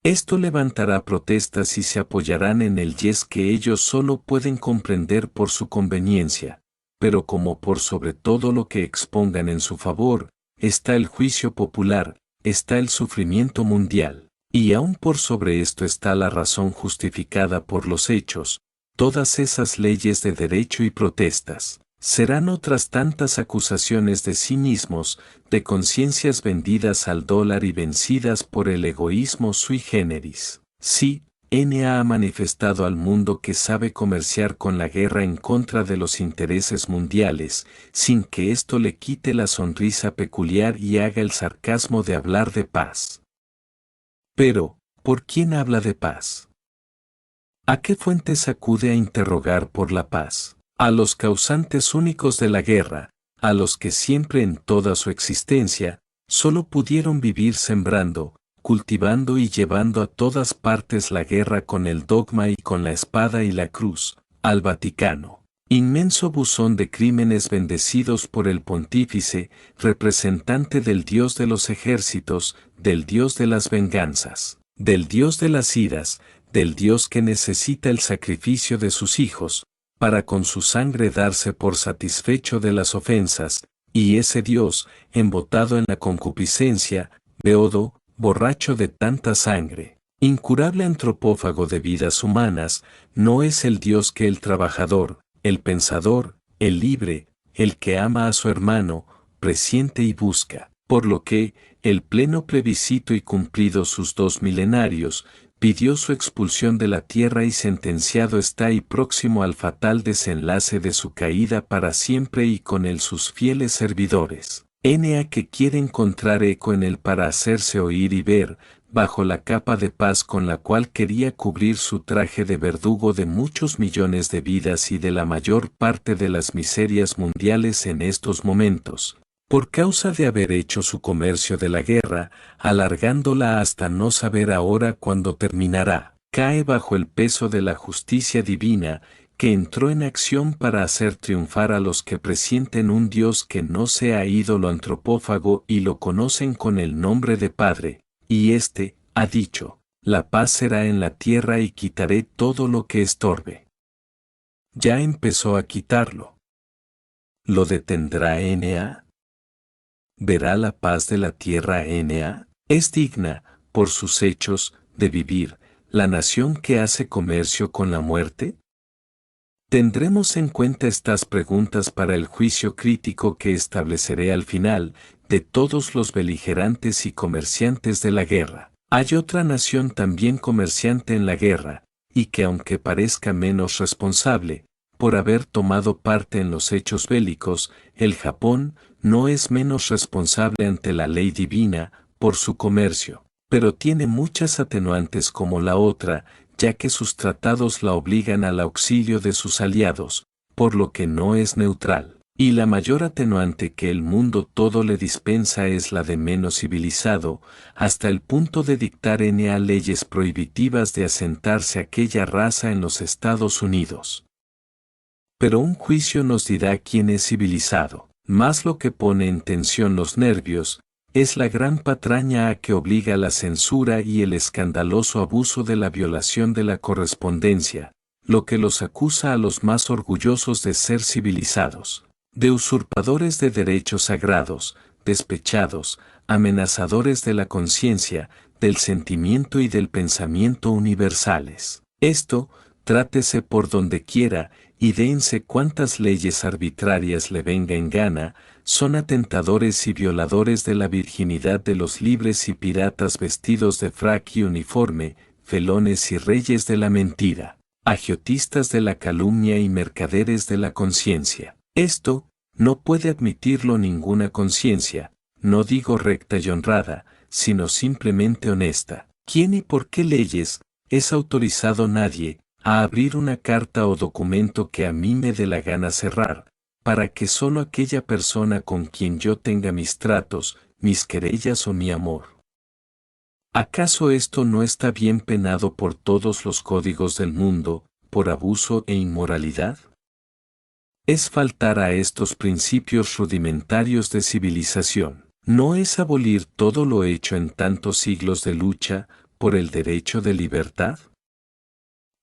Esto levantará protestas y se apoyarán en el yes que ellos solo pueden comprender por su conveniencia, pero como por sobre todo lo que expongan en su favor, está el juicio popular, está el sufrimiento mundial, y aún por sobre esto está la razón justificada por los hechos, todas esas leyes de derecho y protestas. Serán otras tantas acusaciones de sí mismos, de conciencias vendidas al dólar y vencidas por el egoísmo sui generis. Sí, N.A. ha manifestado al mundo que sabe comerciar con la guerra en contra de los intereses mundiales, sin que esto le quite la sonrisa peculiar y haga el sarcasmo de hablar de paz. Pero, ¿por quién habla de paz? ¿A qué fuentes acude a interrogar por la paz? A los causantes únicos de la guerra, a los que siempre en toda su existencia, solo pudieron vivir sembrando, cultivando y llevando a todas partes la guerra con el dogma y con la espada y la cruz, al Vaticano. Inmenso buzón de crímenes bendecidos por el pontífice, representante del Dios de los ejércitos, del Dios de las venganzas, del Dios de las iras, del Dios que necesita el sacrificio de sus hijos, para con su sangre darse por satisfecho de las ofensas, y ese Dios, embotado en la concupiscencia, beodo, borracho de tanta sangre, incurable antropófago de vidas humanas, no es el Dios que el trabajador, el pensador, el libre, el que ama a su hermano, presiente y busca, por lo que, el pleno plebiscito y cumplido sus 2 milenios, pidió su expulsión de la tierra y sentenciado está y próximo al fatal desenlace de su caída para siempre y con él sus fieles servidores. N.A. que quiere encontrar eco en él para hacerse oír y ver, bajo la capa de paz con la cual quería cubrir su traje de verdugo de muchos millones de vidas y de la mayor parte de las miserias mundiales en estos momentos. Por causa de haber hecho su comercio de la guerra, alargándola hasta no saber ahora cuándo terminará, cae bajo el peso de la justicia divina, que entró en acción para hacer triunfar a los que presienten un Dios que no sea ídolo antropófago y lo conocen con el nombre de Padre, y éste, ha dicho, la paz será en la tierra y quitaré todo lo que estorbe. Ya empezó a quitarlo. ¿Lo detendrá N.A.? ¿Verá la paz de la tierra N.A.? ¿Es digna, por sus hechos, de vivir, la nación que hace comercio con la muerte? Tendremos en cuenta estas preguntas para el juicio crítico que estableceré al final, de todos los beligerantes y comerciantes de la guerra. Hay otra nación también comerciante en la guerra, y que aunque parezca menos responsable, por haber tomado parte en los hechos bélicos, el Japón, no es menos responsable ante la ley divina, por su comercio, pero tiene muchas atenuantes como la otra, ya que sus tratados la obligan al auxilio de sus aliados, por lo que no es neutral, y la mayor atenuante que el mundo todo le dispensa es la de menos civilizado, hasta el punto de dictar N.A. leyes prohibitivas de asentarse aquella raza en los Estados Unidos. Pero un juicio nos dirá quién es civilizado. Más lo que pone en tensión los nervios, es la gran patraña a que obliga la censura y el escandaloso abuso de la violación de la correspondencia, lo que los acusa a los más orgullosos de ser civilizados, de usurpadores de derechos sagrados, despechados, amenazadores de la conciencia, del sentimiento y del pensamiento universales. Esto, trátese por donde quiera, y déense cuantas leyes arbitrarias le venga en gana, son atentadores y violadores de la virginidad de los libres y piratas vestidos de frac y uniforme, felones y reyes de la mentira, agiotistas de la calumnia y mercaderes de la conciencia. Esto, no puede admitirlo ninguna conciencia, no digo recta y honrada, sino simplemente honesta. ¿Quién y por qué leyes es autorizado nadie a abrir una carta o documento que a mí me dé la gana cerrar, para que solo aquella persona con quien yo tenga mis tratos, mis querellas o mi amor? ¿Acaso esto no está bien penado por todos los códigos del mundo, por abuso e inmoralidad? Es faltar a estos principios rudimentarios de civilización. No es abolir todo lo hecho en tantos siglos de lucha, por el derecho de libertad?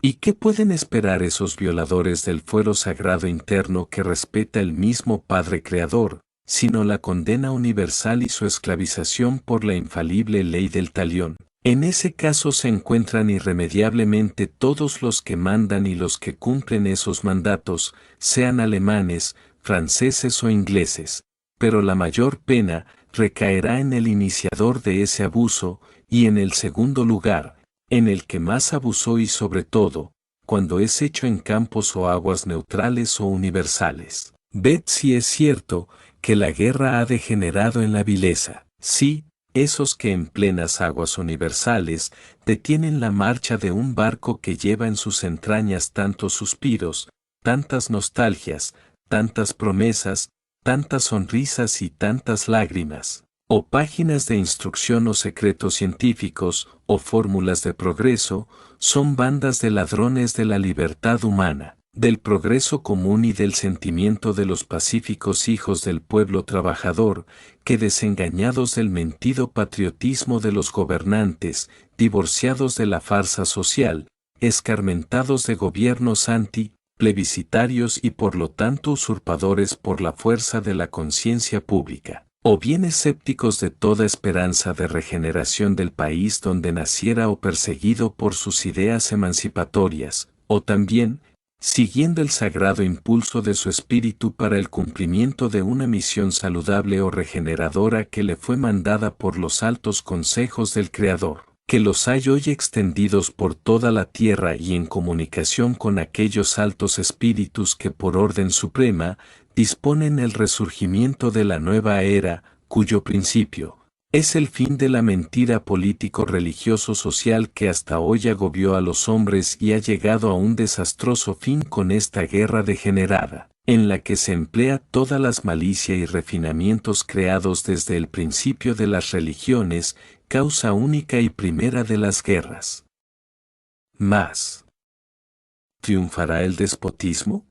¿Y qué pueden esperar esos violadores del fuero sagrado interno que respeta el mismo Padre Creador, sino la condena universal y su esclavización por la infalible ley del talión? En ese caso se encuentran irremediablemente todos los que mandan y los que cumplen esos mandatos, sean alemanes, franceses o ingleses, pero la mayor pena recaerá en el iniciador de ese abuso, y en el segundo lugar, en el que más abusó y sobre todo, cuando es hecho en campos o aguas neutrales o universales. Ved si es cierto que la guerra ha degenerado en la vileza. Sí, esos que en plenas aguas universales detienen la marcha de un barco que lleva en sus entrañas tantos suspiros, tantas nostalgias, tantas promesas, tantas sonrisas y tantas lágrimas, o páginas de instrucción o secretos científicos, o fórmulas de progreso, son bandas de ladrones de la libertad humana, del progreso común y del sentimiento de los pacíficos hijos del pueblo trabajador, que desengañados del mentido patriotismo de los gobernantes, divorciados de la farsa social, escarmentados de gobiernos plebiscitarios y por lo tanto usurpadores por la fuerza de la conciencia pública, o bien escépticos de toda esperanza de regeneración del país donde naciera o perseguido por sus ideas emancipatorias, o también, siguiendo el sagrado impulso de su espíritu para el cumplimiento de una misión saludable o regeneradora que le fue mandada por los altos consejos del Creador, que los hay hoy extendidos por toda la tierra y en comunicación con aquellos altos espíritus que por orden suprema disponen el resurgimiento de la nueva era, cuyo principio es el fin de la mentira político-religioso-social que hasta hoy agobió a los hombres y ha llegado a un desastroso fin con esta guerra degenerada, en la que se emplea toda la malicia y refinamientos creados desde el principio de las religiones, causa única y primera de las guerras. Mas, ¿triunfará el despotismo?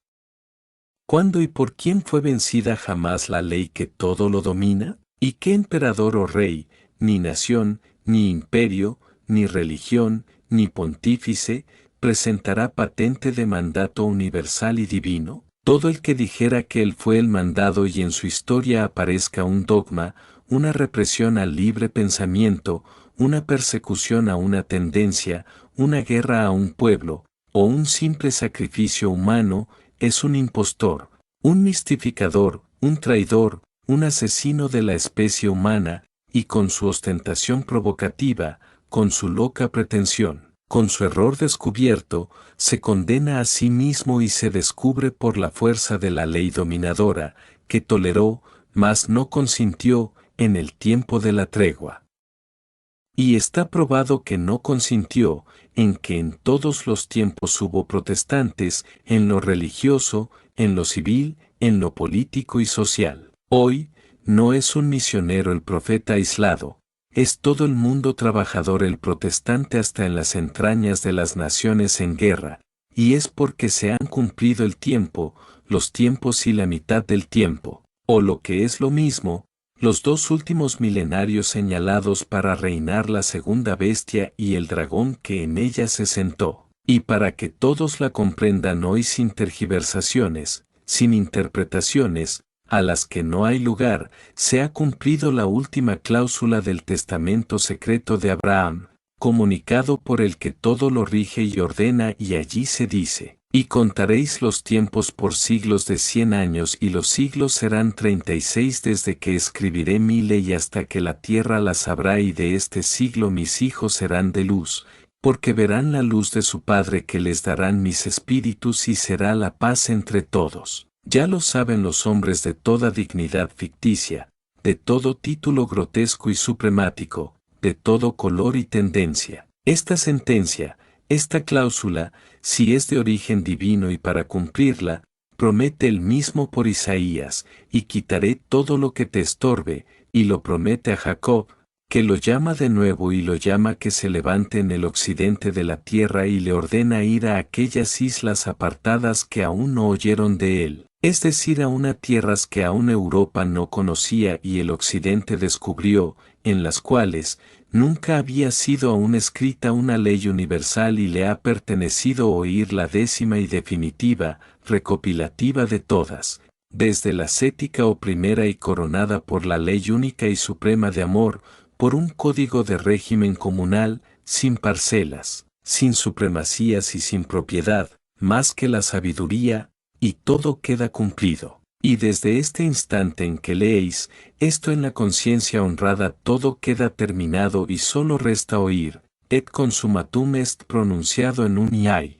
¿Cuándo y por quién fue vencida jamás la ley que todo lo domina? ¿Y qué emperador o rey, ni nación, ni imperio, ni religión, ni pontífice, presentará patente de mandato universal y divino? Todo el que dijera que él fue el mandado y en su historia aparezca un dogma, una represión al libre pensamiento, una persecución a una tendencia, una guerra a un pueblo, o un simple sacrificio humano, es un impostor, un mistificador, un traidor, un asesino de la especie humana, y con su ostentación provocativa, con su loca pretensión, con su error descubierto, se condena a sí mismo y se descubre por la fuerza de la ley dominadora, que toleró, mas no consintió, en el tiempo de la tregua. Y está probado que no consintió, en que en todos los tiempos hubo protestantes, en lo religioso, en lo civil, en lo político y social. Hoy, no es un misionero el profeta aislado, es todo el mundo trabajador el protestante hasta en las entrañas de las naciones en guerra, y es porque se han cumplido el tiempo, los tiempos y la mitad del tiempo, o lo que es lo mismo, los dos últimos milenarios señalados para reinar la segunda bestia y el dragón que en ella se sentó, y para que todos la comprendan hoy sin tergiversaciones, sin interpretaciones, a las que no hay lugar, se ha cumplido la última cláusula del testamento secreto de Abraham, comunicado por el que todo lo rige y ordena, y allí se dice: y contaréis los tiempos por siglos de 100 años y los siglos serán 36 desde que escribiré mi ley hasta que la tierra la sabrá y de este siglo mis hijos serán de luz, porque verán la luz de su Padre que les darán mis espíritus y será la paz entre todos. Ya lo saben los hombres de toda dignidad ficticia, de todo título grotesco y supremático, de todo color y tendencia. Esta sentencia, esta cláusula, si es de origen divino y para cumplirla, promete el mismo por Isaías, y quitaré todo lo que te estorbe, y lo promete a Jacob, que lo llama de nuevo y lo llama que se levante en el occidente de la tierra y le ordena ir a aquellas islas apartadas que aún no oyeron de él, es decir, a unas tierras que aún Europa no conocía y el occidente descubrió, en las cuales Nunca había sido aún escrita una ley universal y le ha pertenecido oír la décima y definitiva, recopilativa de todas, desde la sética o primera y coronada por la ley única y suprema de amor, por un código de régimen comunal, sin parcelas, sin supremacías y sin propiedad, más que la sabiduría, y todo queda cumplido. Y desde este instante en que leéis esto en la conciencia honrada todo queda terminado y solo resta oír, et consummatum est pronunciado en un iai.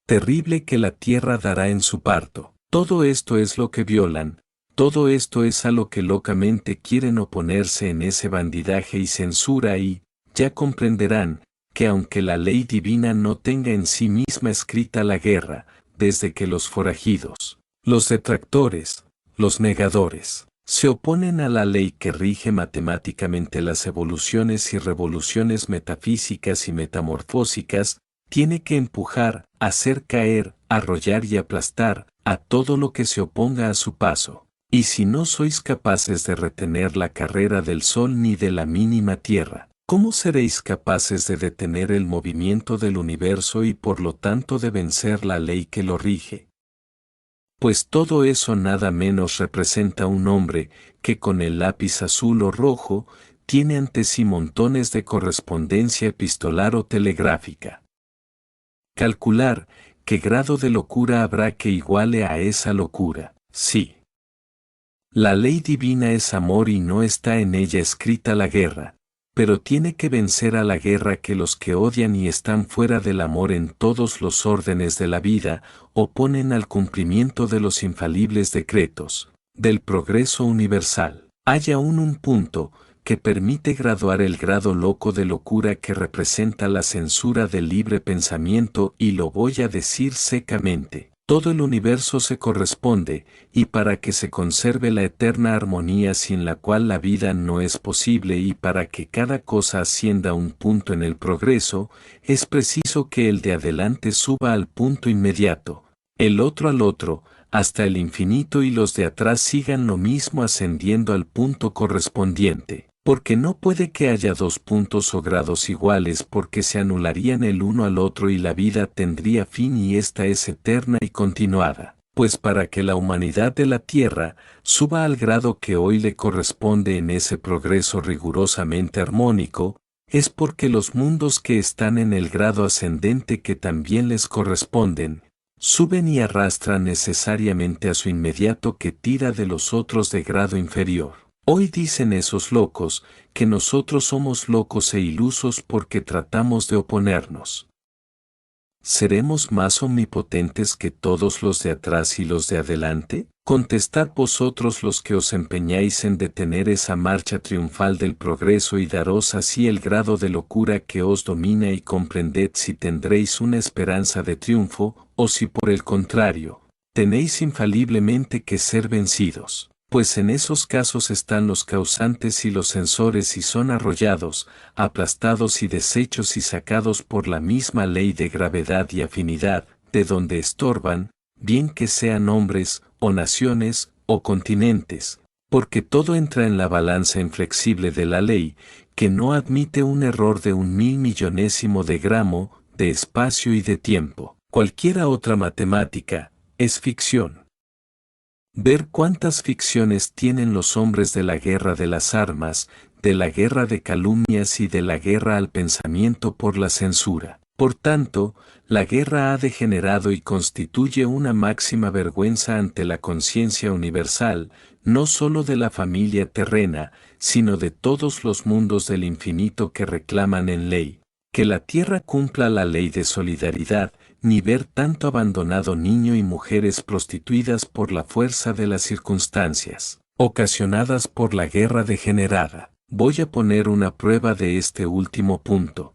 Terrible que la tierra dará en su parto. Todo esto es lo que violan, todo esto es a lo que locamente quieren oponerse en ese bandidaje y censura y, ya comprenderán, que aunque la ley divina no tenga en sí misma escrita la guerra, desde que los forajidos, los detractores, los negadores, se oponen a la ley que rige matemáticamente las evoluciones y revoluciones metafísicas y metamorfósicas, tiene que empujar, hacer caer, arrollar y aplastar a todo lo que se oponga a su paso. Y si no sois capaces de retener la carrera del sol ni de la mínima tierra, ¿cómo seréis capaces de detener el movimiento del universo y por lo tanto de vencer la ley que lo rige? Pues todo eso nada menos representa un hombre que con el lápiz azul o rojo tiene ante sí montones de correspondencia epistolar o telegráfica. Calcular qué grado de locura habrá que iguale a esa locura. Sí. La ley divina es amor y no está en ella escrita la guerra, pero tiene que vencer a la guerra que los que odian y están fuera del amor en todos los órdenes de la vida, oponen al cumplimiento de los infalibles decretos, del progreso universal. Hay aún un punto que permite graduar el grado loco de locura que representa la censura del libre pensamiento y lo voy a decir secamente. Todo el universo se corresponde, y para que se conserve la eterna armonía sin la cual la vida no es posible y para que cada cosa ascienda a un punto en el progreso, es preciso que el de adelante suba al punto inmediato, el otro al otro, hasta el infinito y los de atrás sigan lo mismo ascendiendo al punto correspondiente. Porque no puede que haya dos puntos o grados iguales porque se anularían el uno al otro y la vida tendría fin y esta es eterna y continuada. Pues para que la humanidad de la tierra suba al grado que hoy le corresponde en ese progreso rigurosamente armónico, es porque los mundos que están en el grado ascendente que también les corresponden, suben y arrastran necesariamente a su inmediato que tira de los otros de grado inferior. Hoy dicen esos locos que nosotros somos locos e ilusos porque tratamos de oponernos. ¿Seremos más omnipotentes que todos los de atrás y los de adelante? Contestad vosotros los que os empeñáis en detener esa marcha triunfal del progreso y daros así el grado de locura que os domina y comprended si tendréis una esperanza de triunfo o si por el contrario, tenéis infaliblemente que ser vencidos. Pues en esos casos están los causantes y los censores y son arrollados, aplastados y deshechos y sacados por la misma ley de gravedad y afinidad, de donde estorban, bien que sean hombres, o naciones, o continentes, porque todo entra en la balanza inflexible de la ley, que no admite un error de 1.000.000.000 de gramo, de espacio y de tiempo. Cualquiera otra matemática, es ficción. Ver cuántas ficciones tienen los hombres de la guerra de las armas, de la guerra de calumnias y de la guerra al pensamiento por la censura. Por tanto, la guerra ha degenerado y constituye una máxima vergüenza ante la conciencia universal, no sólo de la familia terrena, sino de todos los mundos del infinito que reclaman en ley, que la tierra cumpla la ley de solidaridad, ni ver tanto abandonado niño y mujeres prostituidas por la fuerza de las circunstancias, ocasionadas por la guerra degenerada. Voy a poner una prueba de este último punto.